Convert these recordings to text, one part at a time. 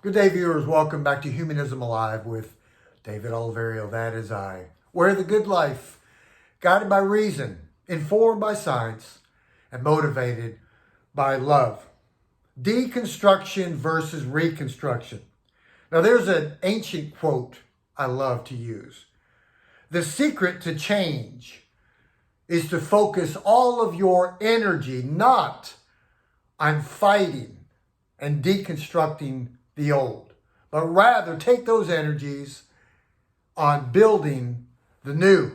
Good day, viewers. Welcome back to Humanism Alive with David Oliverio. That is I. Where the good life, guided by reason, informed by science, and motivated by love. Deconstruction versus reconstruction. Now, there's an ancient quote I love to use. The secret to change is to focus all of your energy not on fighting and deconstructing the old, but rather take those energies on building the new.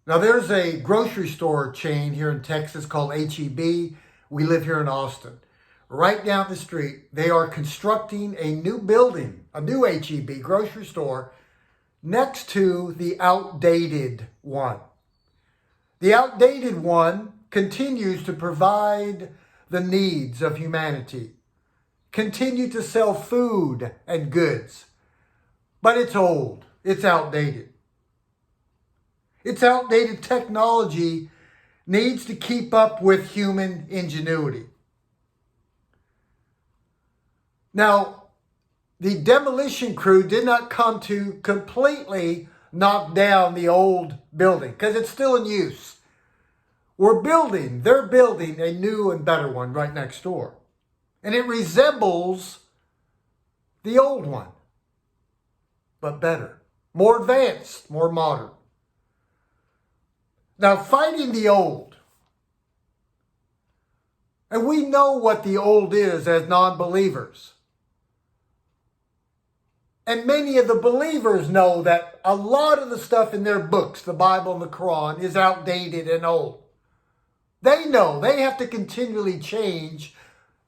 Now, there's a grocery store chain here in Texas called HEB. We live here in Austin. Right down the street, they are constructing a new building, a new HEB grocery store next to the outdated one. The outdated one continues to provide the needs of humanity, continue to sell food and goods, but it's old, it's outdated. Its outdated technology needs to keep up with human ingenuity. Now, the demolition crew did not come to completely knock down the old building because it's still in use. They're building a new and better one right next door. And it resembles the old one, but better, more advanced, more modern. Now, fighting the old. And we know what the old is as non-believers. And many of the believers know that a lot of the stuff in their books, the Bible and the Quran, is outdated and old. They know they have to continually change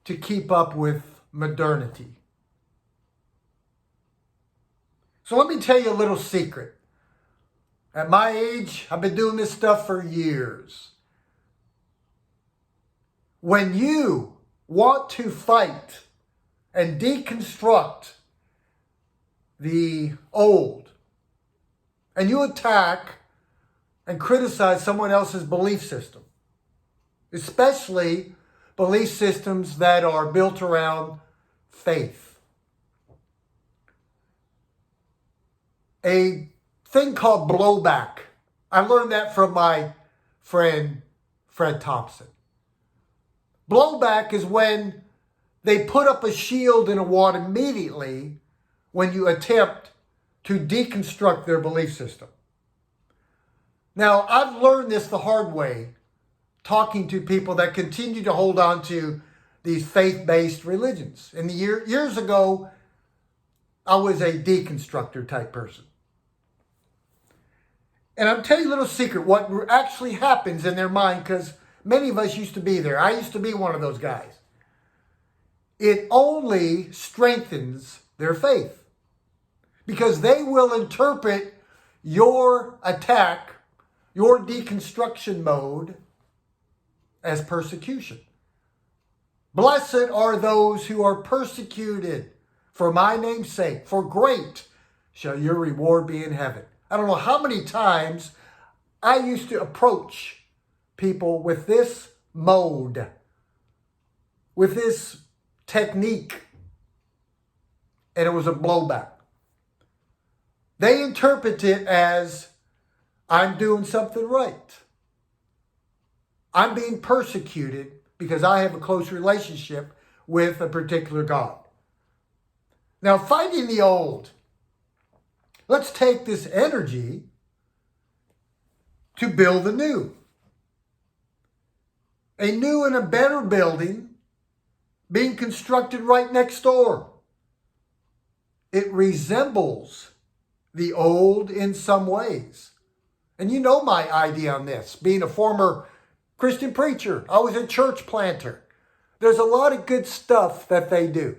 to keep up with modernity. So let me tell you a little secret. At my age, I've been doing this stuff for years. When you want to fight and deconstruct the old, and you attack and criticize someone else's belief system, especially belief systems that are built around faith. A thing called blowback. I learned that from my friend, Fred Thompson. Blowback is when they put up a shield in a wall immediately when you attempt to deconstruct their belief system. Now, I've learned this the hard way, talking to people that continue to hold on to these faith-based religions. In the years ago, I was a deconstructor type person. And I'm telling you a little secret, what actually happens in their mind, because many of us used to be there. I used to be one of those guys. It only strengthens their faith, because they will interpret your attack, your deconstruction mode, as persecution. Blessed are those who are persecuted for my name's sake, for great shall your reward be in heaven. I don't know how many times I used to approach people with this mode, with this technique, and it was a blowback. They interpret it as, I'm doing something right. I'm being persecuted because I have a close relationship with a particular God. Now, fighting the old. Let's take this energy to build a new. A new and a better building being constructed right next door. It resembles the old in some ways. And you know my idea on this, being a former Christian preacher. I was a church planter. There's a lot of good stuff that they do.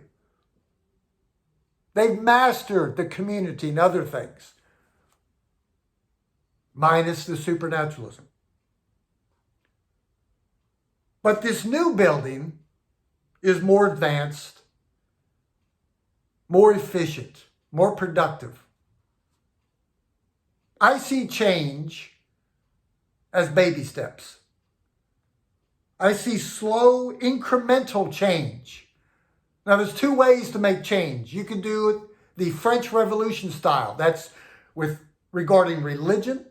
They've mastered the community and other things, minus the supernaturalism. But this new building is more advanced, more efficient, more productive. I see change as baby steps. I see slow, incremental change Now, there's two ways to make change. You can do it the French Revolution style. That's with regarding religion,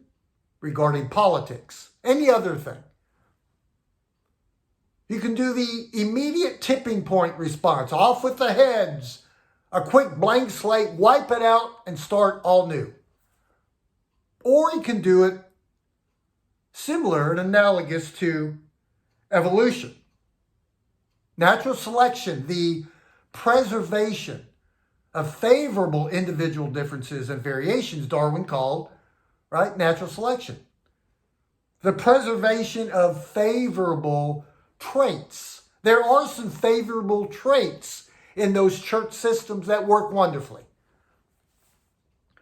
regarding politics, any other thing. You can do the immediate tipping point response, off with the heads, a quick blank slate, wipe it out, and start all new. Or you can do it similar and analogous to evolution. Natural selection, the preservation of favorable individual differences and variations, Darwin called, right, natural selection. The preservation of favorable traits. There are some favorable traits in those church systems that work wonderfully.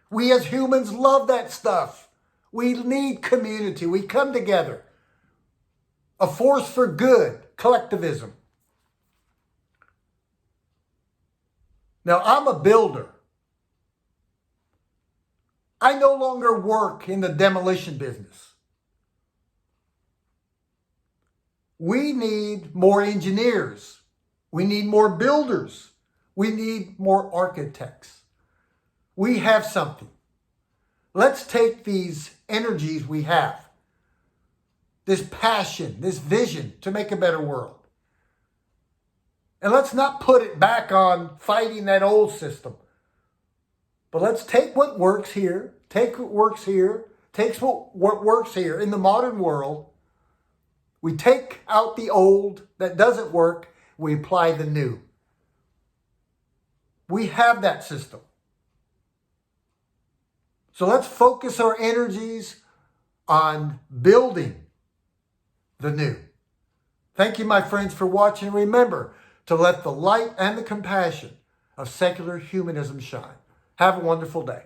We as humans love that stuff. We need community. We come together. A force for good, collectivism. Now, I'm a builder. I no longer work in the demolition business. We need more engineers. We need more builders. We need more architects. We have something. Let's take these energies we have, this passion, this vision to make a better world. And let's not put it back on fighting that old system. But let's take what works here, takes what works here in the modern world. We take out the old that doesn't work, we apply the new. We have that system. So let's focus our energies on building the new. Thank you, my friends, for watching. Remember to let the light and the compassion of secular humanism shine. Have a wonderful day.